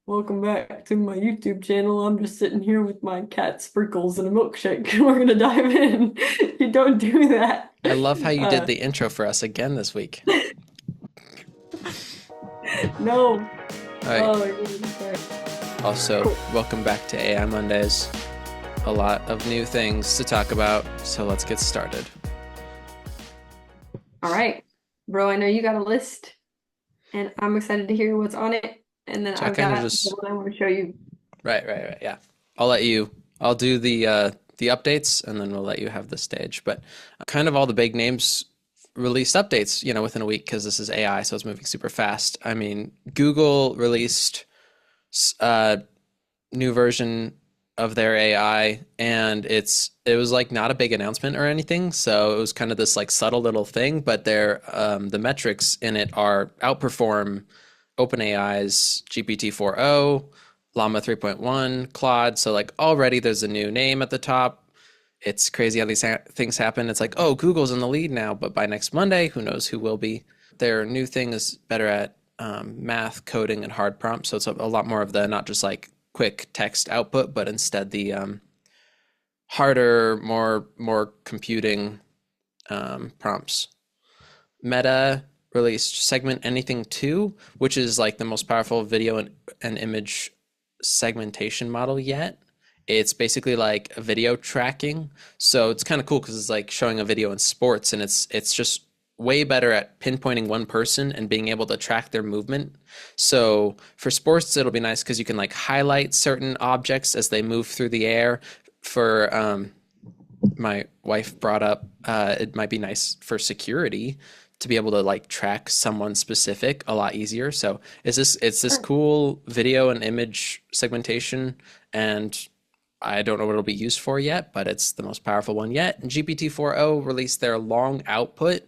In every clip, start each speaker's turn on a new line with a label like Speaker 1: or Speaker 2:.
Speaker 1: Welcome back to my YouTube channel. I'm just sitting here with my cat Sprinkles and a milkshake. We're gonna dive in. You don't do that.
Speaker 2: I love how you did
Speaker 1: Uh,
Speaker 2: the intro for us again this week.
Speaker 1: no.
Speaker 2: All right.
Speaker 1: Oh my goodness. All right.
Speaker 2: Also,
Speaker 1: Cool.
Speaker 2: welcome back to AI Mondays. A lot of new things to talk about, so let's get started.
Speaker 1: All right. Bro, I know you got a list and I'm excited to hear what's on it. And then
Speaker 2: So I
Speaker 1: I've
Speaker 2: kind of
Speaker 1: got the
Speaker 2: just
Speaker 1: one I want to show you.
Speaker 2: right, yeah. I'll do the updates, and then we'll let you have the stage. But kind of all the big names released updates, within a week because this is AI, so it's moving super fast. I mean, Google released uh, new version of their AI, and it was like not a big announcement or anything, so it was kind of this like subtle little thing, but the metrics in it are outperform OpenAI's GPT-4o, Llama 3.1, Claude. So like already there's a new name at the top. It's crazy how these things happen. It's like, oh, Google's in the lead now, but by next Monday, who knows who will be. Their new thing is better at math, coding, and hard prompts. So it's a lot more of the not just like quick text output, but instead the harder, more computing prompts. Meta released Segment Anything 2, which is like the most powerful video and image segmentation model yet. It's basically like a video tracking. So it's kind of cool because it's like showing a video in sports, and it's just way better at pinpointing one person and being able to track their movement. So for sports, it'll be nice because you can like highlight certain objects as they move through the air. For my wife brought up, it might be nice for security to be able to like track someone specific a lot easier. So it's this
Speaker 1: Sure.
Speaker 2: cool video and image segmentation, and I don't know what it'll be used for yet, but it's the most powerful one yet. And GPT-4o released their long output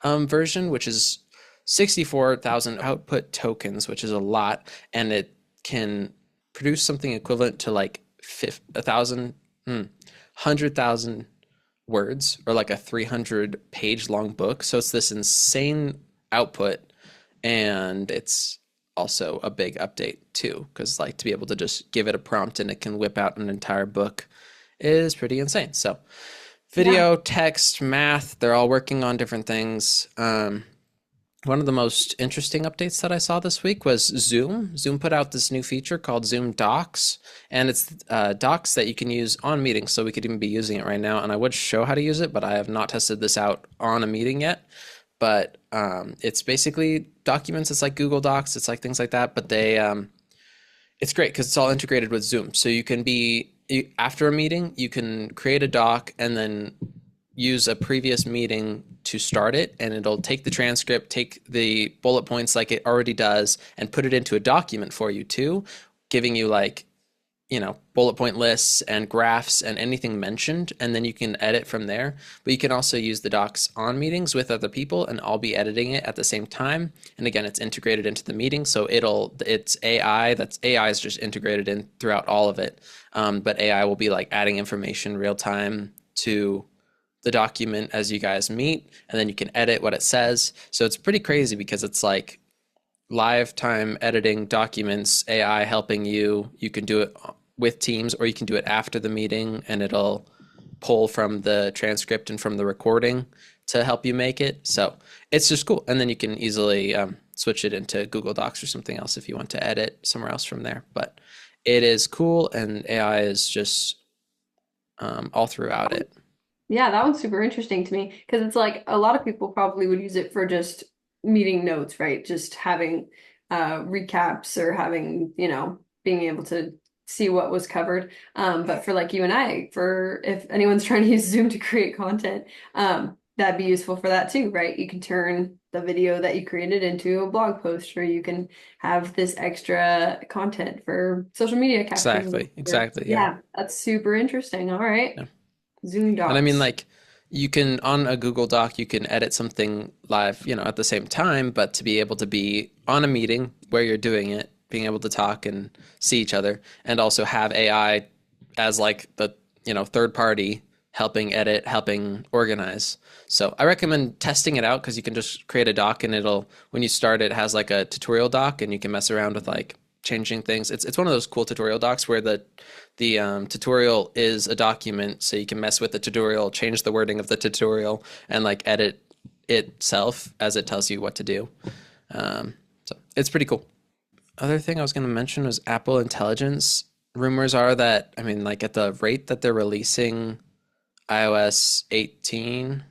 Speaker 2: version, which is 64,000 output tokens, which is a lot, and it can produce something equivalent to like 100,000 words, or like a 300 page long book. So it's this insane output, and it's also a big update too, because like to be able to just give it a prompt and it can whip out an entire book is pretty insane. So
Speaker 1: Yeah.
Speaker 2: video, text, math, they're all working on different things. One of the most interesting updates that I saw this week was Zoom. Zoom put out this new feature called Zoom Docs, and it's docs that you can use on meetings. So we could even be using it right now, and I would show how to use it, but I have not tested this out on a meeting yet. But it's basically documents. It's like Google Docs. It's like things like that. But it's great because it's all integrated with Zoom. So you can after a meeting, you can create a doc and then use a previous meeting to start it, and it'll take the transcript, take the bullet points like it already does, and put it into a document for you too, giving you like, bullet point lists and graphs and anything mentioned, and then you can edit from there. But you can also use the docs on meetings with other people, and I'll be editing it at the same time. And again, it's integrated into the meeting, so it's AI. That's AI is just integrated in throughout all of it. But AI will be like adding information real time to the document as you guys meet, and then you can edit what it says. So it's pretty crazy because it's like live time editing documents, AI helping you. You can do it with Teams, or you can do it after the meeting, and it'll pull from the transcript and from the recording to help you make it. So it's just cool. And then you can easily switch it into Google Docs or something else if you want to edit somewhere else from there. But it is cool, and AI is just all throughout it.
Speaker 1: Yeah, that one's super interesting to me because it's like a lot of people probably would use it for just meeting notes, right? Just having recaps or having, being able to see what was covered. But for like you and I, for if anyone's trying to use Zoom to create content, that'd be useful for that too, right? You can turn the video that you created into a blog post, or you can have this extra content for social media captions.
Speaker 2: Exactly. Yeah.
Speaker 1: Yeah, that's super interesting. All right.
Speaker 2: Yeah.
Speaker 1: Zoom
Speaker 2: And I mean,
Speaker 1: docs.
Speaker 2: like, you can, on a Google Doc, you can edit something live, at the same time, but to be able to be on a meeting where you're doing it, being able to talk and see each other, and also have AI as like the, third party helping edit, helping organize. So I recommend testing it out because you can just create a doc, and when you start, it has like a tutorial doc, and you can mess around with like changing things. It's one of those cool tutorial docs where the tutorial is a document, so you can mess with the tutorial, change the wording of the tutorial, and like edit itself as it tells you what to do. So it's pretty cool. Other thing I was going to mention was Apple Intelligence. Rumors are that, I mean, like at the rate that they're releasing iOS 18,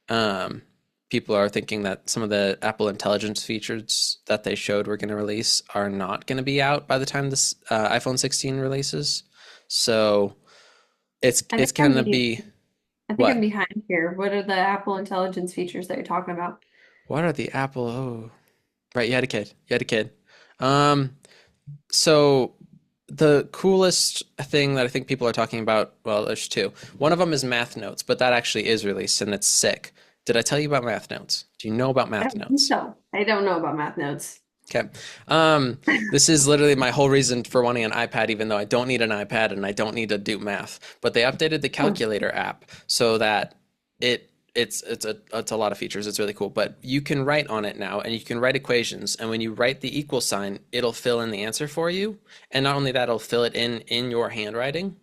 Speaker 2: um, people are thinking that some of the Apple Intelligence features that they showed were going to release are not going to be out by the time this iPhone 16 releases. So
Speaker 1: I
Speaker 2: it's
Speaker 1: think I'm
Speaker 2: going to
Speaker 1: behind.
Speaker 2: be
Speaker 1: I think I'm
Speaker 2: what?
Speaker 1: behind here. What are the Apple Intelligence features that you're talking about?
Speaker 2: What are the Apple? Oh, right, you had a kid. You had a kid. Um, So the coolest thing that I think people are talking about, well, there's two. One of them is Math Notes, but that actually is released and it's sick. Did I tell you about Math Notes? Do you know about
Speaker 1: I
Speaker 2: Math
Speaker 1: don't think
Speaker 2: Notes?
Speaker 1: so. I don't know about Math Notes.
Speaker 2: Okay. This is literally my whole reason for wanting an iPad, even though I don't need an iPad and I don't need to do math. But they updated the
Speaker 1: Hmm.
Speaker 2: calculator app so that it's a lot of features. It's really cool. But you can write on it now and you can write equations. And when you write the equal sign, it'll fill in the answer for you. And not only that, it'll fill it in your handwriting.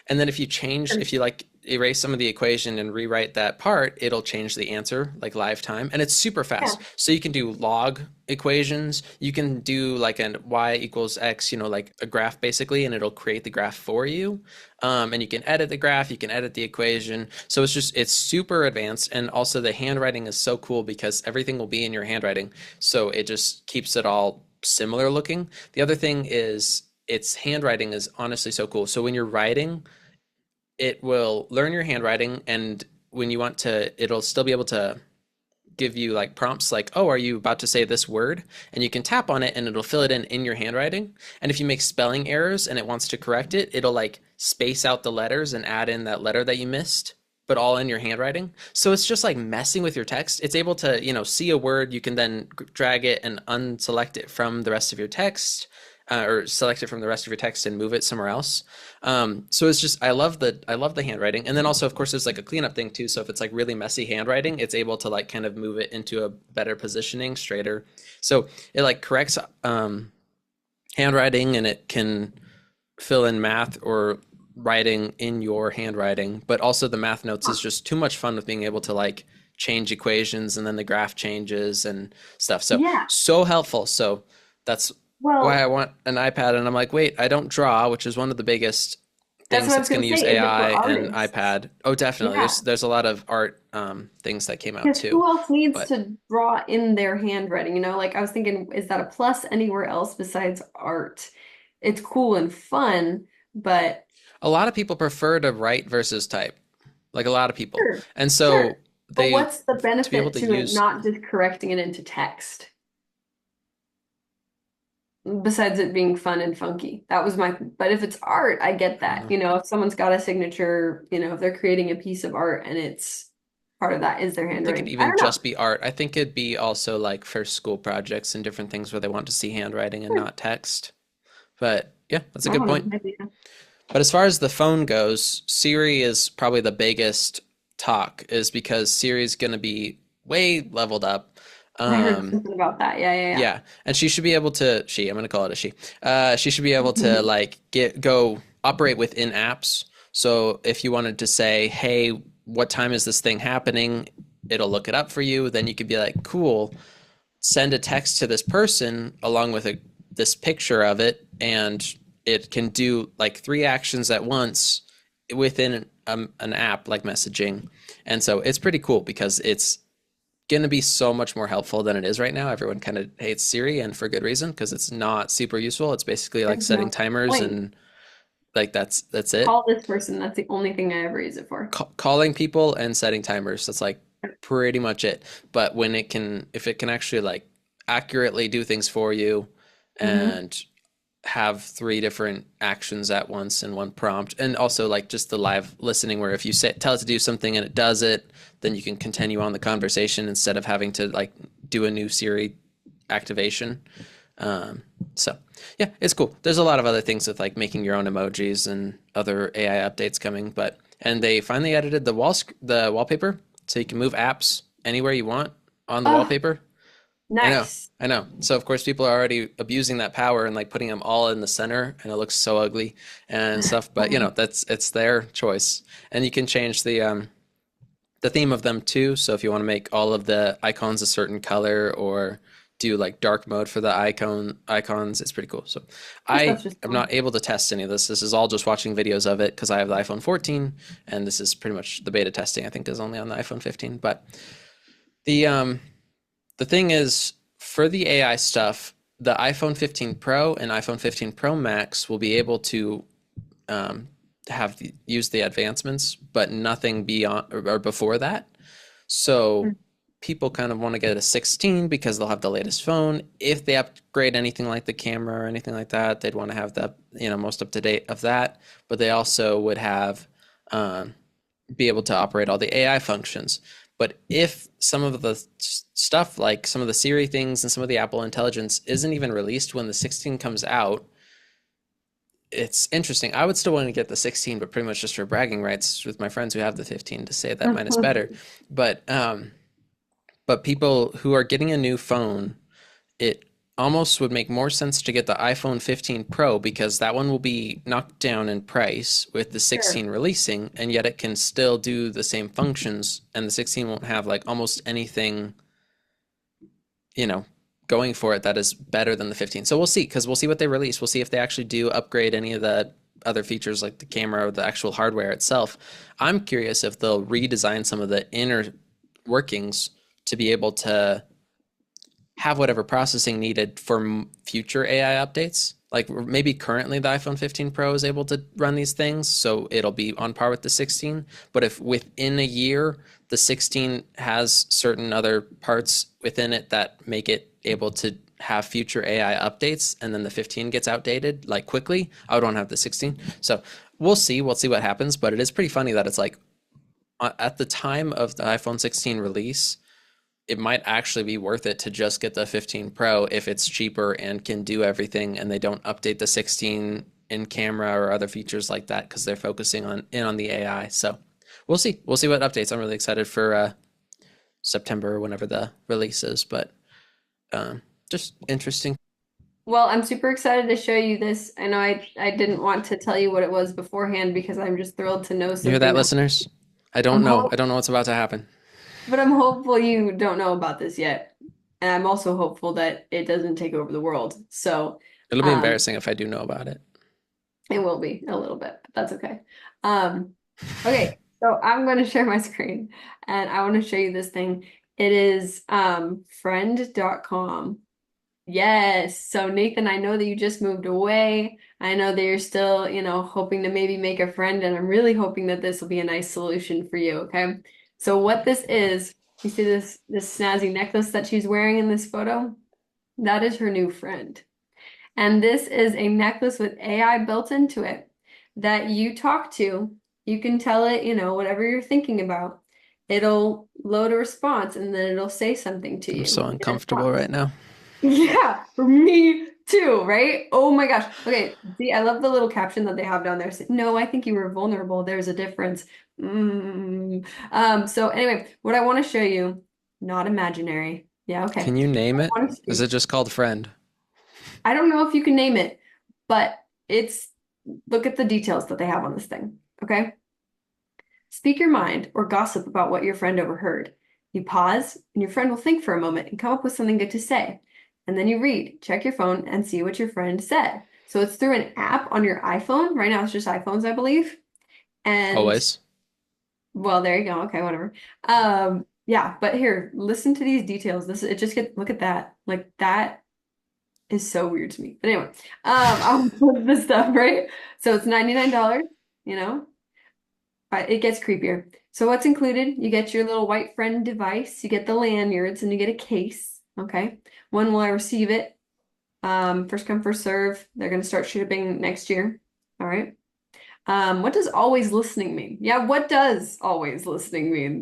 Speaker 2: And then if you like erase some of the equation and rewrite that part, it'll change the answer like live time. And it's super
Speaker 1: Yeah.
Speaker 2: fast. So you can do log equations. You can do like an y equals x, like a graph basically, and it'll create the graph for you. And you can edit the graph, you can edit the equation. So it's super advanced. And also the handwriting is so cool because everything will be in your handwriting. So it just keeps it all similar looking. The other thing is its handwriting is honestly so cool. So when you're writing, it will learn your handwriting, and when you want to, it'll still be able to give you like prompts like, oh, are you about to say this word? And you can tap on it and it'll fill it in your handwriting. And if you make spelling errors and it wants to correct it, it'll like space out the letters and add in that letter that you missed, but all in your handwriting. So it's just like messing with your text. It's able to, see a word, you can then drag it and unselect it from the rest of your text. Or select it from the rest of your text and move it somewhere else. So it's just I love the handwriting, and then also of course there's like a cleanup thing too. So if it's like really messy handwriting, it's able to like kind of move it into a better positioning, straighter. So it like corrects handwriting, and it can fill in math or writing in your handwriting. But also the math notes
Speaker 1: Huh.
Speaker 2: is just too much fun with being able to like change equations and then the graph changes and stuff.
Speaker 1: Yeah.
Speaker 2: So helpful. So that's why I
Speaker 1: Well,
Speaker 2: want an iPad. And I'm like, wait, I don't draw, which is one of the biggest
Speaker 1: that's
Speaker 2: things
Speaker 1: what I was
Speaker 2: that's
Speaker 1: going
Speaker 2: going
Speaker 1: to
Speaker 2: to
Speaker 1: say.
Speaker 2: use
Speaker 1: Is it
Speaker 2: AI
Speaker 1: for
Speaker 2: and
Speaker 1: artists?
Speaker 2: iPad. Oh, definitely.
Speaker 1: Yeah.
Speaker 2: There's a lot of art things that came out
Speaker 1: Because
Speaker 2: too.
Speaker 1: who else needs
Speaker 2: But
Speaker 1: to draw in their handwriting? Like I was thinking, is that a plus anywhere else besides art? It's cool and fun, but
Speaker 2: a lot of people prefer to write versus type, like a lot of people.
Speaker 1: sure,
Speaker 2: And
Speaker 1: sure.
Speaker 2: so
Speaker 1: But
Speaker 2: they
Speaker 1: what's the
Speaker 2: to be able
Speaker 1: benefit
Speaker 2: to
Speaker 1: to it
Speaker 2: use
Speaker 1: not just correcting it into text? Besides it being fun and funky. That was but if it's art, I get
Speaker 2: I don't
Speaker 1: that.
Speaker 2: know.
Speaker 1: If someone's got a signature, if they're creating a piece of art and it's part of that is their
Speaker 2: I don't think it'd
Speaker 1: handwriting. I
Speaker 2: even
Speaker 1: don't know.
Speaker 2: just be art. I think it'd be also like for school projects and different things where they want to see handwriting and
Speaker 1: Sure.
Speaker 2: not text. But yeah, that's a
Speaker 1: I
Speaker 2: good
Speaker 1: don't know.
Speaker 2: point.
Speaker 1: Maybe.
Speaker 2: But as far as the phone goes, Siri is probably the biggest talk, is because Siri's going to be way leveled up.
Speaker 1: I heard
Speaker 2: Um,
Speaker 1: something about that. Yeah,
Speaker 2: yeah, and she should be able to, I'm going to call it a she. She should be able to
Speaker 1: yeah,
Speaker 2: like go operate within apps. So if you wanted to say, hey, what time is this thing happening? It'll look it up for you. Then you could be like, cool, send a text to this person along with this picture of it, and it can do like three actions at once within an app like messaging. And so it's pretty cool because it's going to be so much more helpful than it is right now. Everyone kind of hates Siri, and for good reason, because it's not super useful. It's basically like
Speaker 1: there's
Speaker 2: setting
Speaker 1: no
Speaker 2: timers,
Speaker 1: point.
Speaker 2: and like that's it.
Speaker 1: Call this person. That's the only thing I ever use it for.
Speaker 2: Calling people and setting timers. That's like pretty much it. But if it can actually like accurately do things for you
Speaker 1: Hmm.
Speaker 2: and have three different actions at once in one prompt, and also like just the live listening, where if you tell it to do something and it does it, then you can continue on the conversation instead of having to like do a new Siri activation. Um, so yeah, it's cool. There's a lot of other things with like making your own emojis and other AI updates coming, and they finally edited the wallpaper, so you can move apps anywhere you want on the
Speaker 1: Oh,
Speaker 2: wallpaper. I know,
Speaker 1: Nice.
Speaker 2: I know. So of course people are already abusing that power and like putting them all in the center, and it looks so ugly and stuff. But you know, that's it's their choice, and you can change the theme of them too. So if you want to make all of the icons a certain color or do like dark mode for the icons, it's pretty cool. So
Speaker 1: That
Speaker 2: I
Speaker 1: stuff's just
Speaker 2: am
Speaker 1: fun.
Speaker 2: not able to test any of this. This is all just watching videos of it because I have the iPhone 14 and this is pretty much the beta testing I think is only on the iPhone 15. But the um the thing is, for the AI stuff, the iPhone 15 Pro and iPhone 15 Pro Max will be able to um, use the advancements, but nothing beyond or before that. So people kind of want to get a 16 because they'll have the latest phone. If they upgrade anything like the camera or anything like that, they'd want to have the most up to date of that. But they also would have um, be able to operate all the AI functions. But if some of the stuff, like some of the Siri things and some of the Apple Intelligence, isn't even released when the 16 comes out, it's interesting. I would still want to get the 16, but pretty much just for bragging rights with my friends who have the 15 to say that mine is better. But people who are getting a new phone, it almost would make more sense to get the iPhone 15 Pro because that one will be knocked down in price with the
Speaker 1: Sure.
Speaker 2: 16 releasing, and yet it can still do the same functions, and the 16 won't have like almost anything, you know, going for it that is better than the 15. So we'll see because we'll see what they release. We'll see if they actually do upgrade any of the other features like the camera or the actual hardware itself. I'm curious if they'll redesign some of the inner workings to be able to have whatever processing needed for future AI updates. Like maybe currently the iPhone 15 Pro is able to run these things, so it'll be on par with the 16. But if within a year the 16 has certain other parts within it that make it able to have future AI updates, and then the 15 gets outdated like quickly, I would want to have the 16. So we'll see. We'll see what happens. But it is pretty funny that it's like at the time of the iPhone 16 release, it might actually be worth it to just get the 15 Pro if it's cheaper and can do everything and they don't update the 16 in camera or other features like that because they're focusing on the AI. So we'll see. We'll see what updates. I'm really excited for September or whenever the release is, but just interesting.
Speaker 1: Well, I'm super excited to show you this. I know I didn't want to tell you what it was beforehand because I'm just thrilled to know
Speaker 2: You hear
Speaker 1: something
Speaker 2: that,
Speaker 1: that
Speaker 2: listeners? I don't
Speaker 1: I'm
Speaker 2: know. I
Speaker 1: hope,
Speaker 2: don't know what's about to happen.
Speaker 1: but I'm hopeful you don't know about this yet. And I'm also hopeful that it doesn't take over the world. So,
Speaker 2: It'll be
Speaker 1: um,
Speaker 2: embarrassing if I do know about it.
Speaker 1: it will be a little bit, but that's okay. Um, okay, so I'm going to share my screen and I want to show you this thing. It is friend.com. Yes. So Nathan, I know that you just moved away. I know that you're still, hoping to maybe make a friend, and I'm really hoping that this will be a nice solution for you, okay? So what this is, you see this snazzy necklace that she's wearing in this photo? That is her new friend. And this is a necklace with AI built into it that you talk to. You can tell it, whatever you're thinking about. It'll load a response and then it'll say something to
Speaker 2: I'm so
Speaker 1: you in
Speaker 2: uncomfortable
Speaker 1: response.
Speaker 2: right now.
Speaker 1: Yeah, me too, right? Oh my gosh. Okay, see, I love the little caption that they have down there. No, I think you were vulnerable. There's a difference. So anyway, what I want to show you, not imaginary. Yeah, okay.
Speaker 2: Can you name it?
Speaker 1: I want to
Speaker 2: Is
Speaker 1: see.
Speaker 2: it just called friend?
Speaker 1: I don't know if you can name it, but it's look at the details that they have on this thing. Okay. Speak your mind or gossip about what your friend overheard. You pause, and your friend will think for a moment and come up with something good to say. And then you read, check your phone, and see what your friend said. So it's through an app on your iPhone. Right now it's just iPhones, I believe. And
Speaker 2: Always.
Speaker 1: well, there you go. Okay, whatever. Yeah, but here, listen to these details. This it just get look at that. Like that is so weird to me. But anyway, I'll put this stuff, right? So it's $99, you know. It gets creepier. So what's included? You get your little white friend device, you get the lanyards, and you get a case. Okay. When will I receive it? First come, first serve. They're gonna start shipping next year. All right. What does always listening mean? Yeah, what does always listening mean?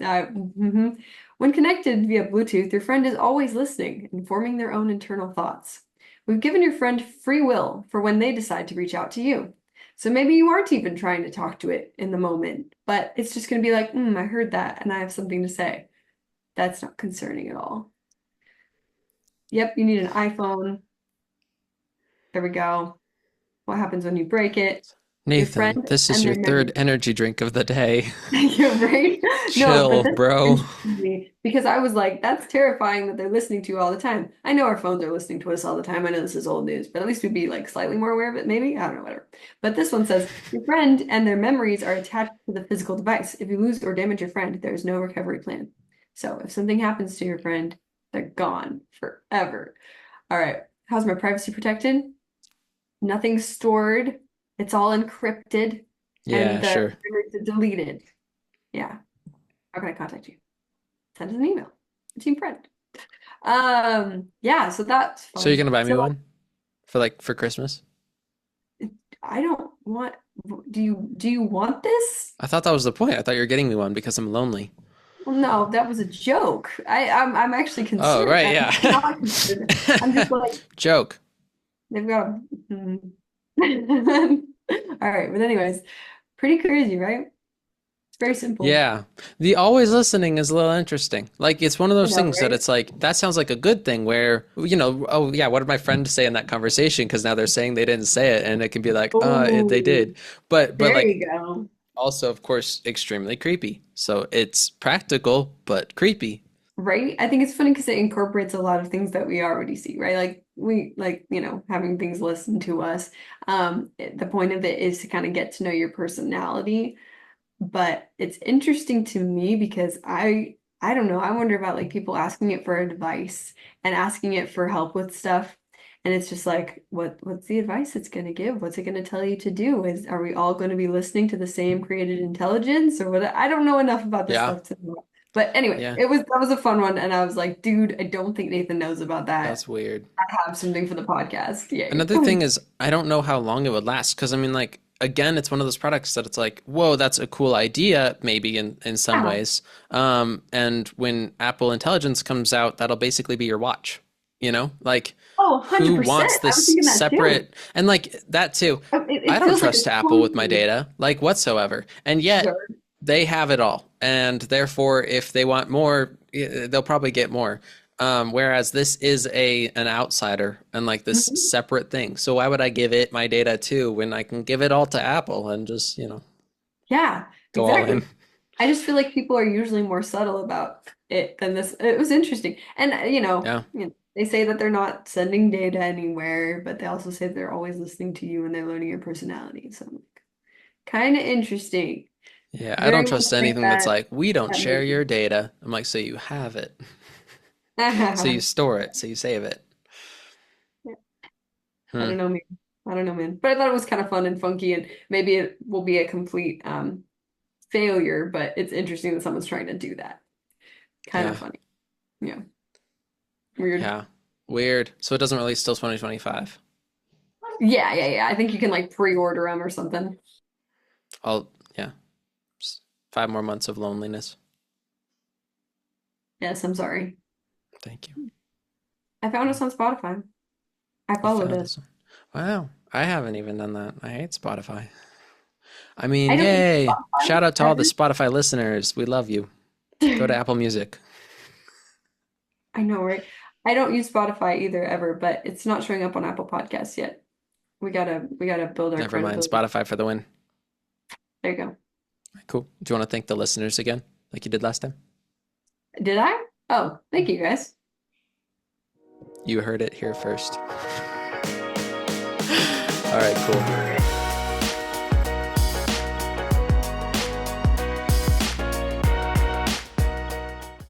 Speaker 1: Mhm. When connected via Bluetooth, your friend is always listening and forming their own internal thoughts. We've given your friend free will for when they decide to reach out to you. So maybe you aren't even trying to talk to it in the moment, but it's just going to be like, I heard that and I have something to say. That's not concerning at all. Yep, you need an iPhone. There we go. What happens when you break it? Your
Speaker 2: Nathan,
Speaker 1: friend
Speaker 2: this is
Speaker 1: and
Speaker 2: your
Speaker 1: their
Speaker 2: third
Speaker 1: memory.
Speaker 2: energy drink of the day.
Speaker 1: You're right. No, but
Speaker 2: Chill,
Speaker 1: this
Speaker 2: bro.
Speaker 1: interested me because I was like, that's terrifying that they're listening to you all the time. I know our phones are listening to us all the time. I know this is old news, but at least we'd be like slightly more aware of it, maybe. I don't know, whatever. But this one says your friend and their memories are attached to the physical device. If you lose or damage your friend, there is no recovery plan. So if something happens to your friend, they're gone forever. All right. How's my privacy protected? Nothing's stored. It's all encrypted, and
Speaker 2: Yeah,
Speaker 1: the
Speaker 2: sure.
Speaker 1: memories are deleted. Yeah. How can I contact you? Send us an email. Team friend. Yeah, so that's
Speaker 2: So you're
Speaker 1: fun.
Speaker 2: gonna buy me
Speaker 1: So
Speaker 2: one for Christmas?
Speaker 1: I don't want, do you want this?
Speaker 2: I thought that was the point. I thought you were getting me one because I'm lonely.
Speaker 1: Well, no, that was a joke. I'm actually
Speaker 2: Oh,
Speaker 1: concerned.
Speaker 2: right,
Speaker 1: I'm
Speaker 2: yeah.
Speaker 1: not concerned. I'm just like,
Speaker 2: Joke.
Speaker 1: they've got a all right, but anyways, pretty crazy, right? It's very simple.
Speaker 2: Yeah. The always listening is a little interesting. Like it's one of
Speaker 1: I
Speaker 2: those
Speaker 1: know,
Speaker 2: things that
Speaker 1: right?
Speaker 2: it's like that sounds like a good thing where, oh yeah, what did my friend say in that conversation? Because now they're saying they didn't say it and it can be like, they
Speaker 1: Oh,
Speaker 2: did. But
Speaker 1: there
Speaker 2: like
Speaker 1: you go.
Speaker 2: also of course extremely creepy. So it's practical but creepy.
Speaker 1: Right? I think it's funny because it incorporates a lot of things that we already see, right? Like having things listened to us. The point of it is to kind of get to know your personality. But it's interesting to me because I don't know, I wonder about like people asking it for advice and asking it for help with stuff. And it's just like, what's the advice it's going to give? What's it going to tell you to do? Are we all going to be listening to the same created intelligence or what? I don't know enough about this
Speaker 2: Yeah.
Speaker 1: stuff to know. But anyway,
Speaker 2: Yeah.
Speaker 1: that was a fun one. And I was like, dude, I don't think Nathan knows about that.
Speaker 2: That's weird.
Speaker 1: I have something for the podcast. Yay.
Speaker 2: Another thing is, I don't know how long it would last because I mean, like, again, it's one of those products that it's like, whoa, that's a cool idea, maybe in some
Speaker 1: Yeah.
Speaker 2: ways. And when Apple Intelligence comes out, that'll basically be your watch. Like,
Speaker 1: Oh,
Speaker 2: who
Speaker 1: 100%.
Speaker 2: wants
Speaker 1: I was
Speaker 2: this
Speaker 1: thinking that too.
Speaker 2: separate and like that too? I
Speaker 1: It
Speaker 2: don't
Speaker 1: feels like a
Speaker 2: trust Apple with my
Speaker 1: clunky.
Speaker 2: data, like whatsoever. And yet
Speaker 1: Sure.
Speaker 2: they have it all. And therefore, if they want more, they'll probably get more. Whereas this is an outsider and like this
Speaker 1: Mhm.
Speaker 2: separate thing. So why would I give it my data too when I can give it all to Apple and just,
Speaker 1: Yeah,
Speaker 2: go all in?
Speaker 1: exactly. I just feel like people are usually more subtle about it than this. It was interesting. And
Speaker 2: Yeah.
Speaker 1: they say that they're not sending data anywhere, but they also say they're always listening to you and they're learning your personality. So I'm like, kind of interesting.
Speaker 2: Yeah. I don't
Speaker 1: Very much
Speaker 2: trust
Speaker 1: think
Speaker 2: anything that's like, we don't
Speaker 1: that
Speaker 2: share
Speaker 1: maybe.
Speaker 2: your data. I'm like, so you have it. So you
Speaker 1: I
Speaker 2: store it. So you save it. Hmm.
Speaker 1: don't know, man. I don't know, man. But I thought it was kind of fun and funky, and maybe it will be a complete failure, but it's interesting that someone's trying to do that. Kind
Speaker 2: Yeah.
Speaker 1: of funny. Yeah. Weird.
Speaker 2: Yeah. Weird. So it doesn't release till 2025.
Speaker 1: Yeah, yeah, yeah. I think you can like pre-order them or something.
Speaker 2: Yeah. 5 more months of loneliness.
Speaker 1: Yes, I'm sorry.
Speaker 2: Thank you.
Speaker 1: I found us on Spotify. I
Speaker 2: You
Speaker 1: followed
Speaker 2: found
Speaker 1: us.
Speaker 2: this one. Wow. I haven't even done that. I hate Spotify. I
Speaker 1: I
Speaker 2: mean,
Speaker 1: don't use
Speaker 2: yay.
Speaker 1: Spotify
Speaker 2: Shout out to all the
Speaker 1: ever.
Speaker 2: Spotify listeners. We love you. Go to Apple Music.
Speaker 1: I know, right? I don't use Spotify either ever, but it's not showing up on Apple Podcasts yet. We gotta build our
Speaker 2: Never mind.
Speaker 1: credibility.
Speaker 2: Spotify for the win.
Speaker 1: There you go.
Speaker 2: Cool. Do you want to thank the listeners again, like you did last time?
Speaker 1: Did I? Oh, thank you guys.
Speaker 2: You heard it here first. All right, cool.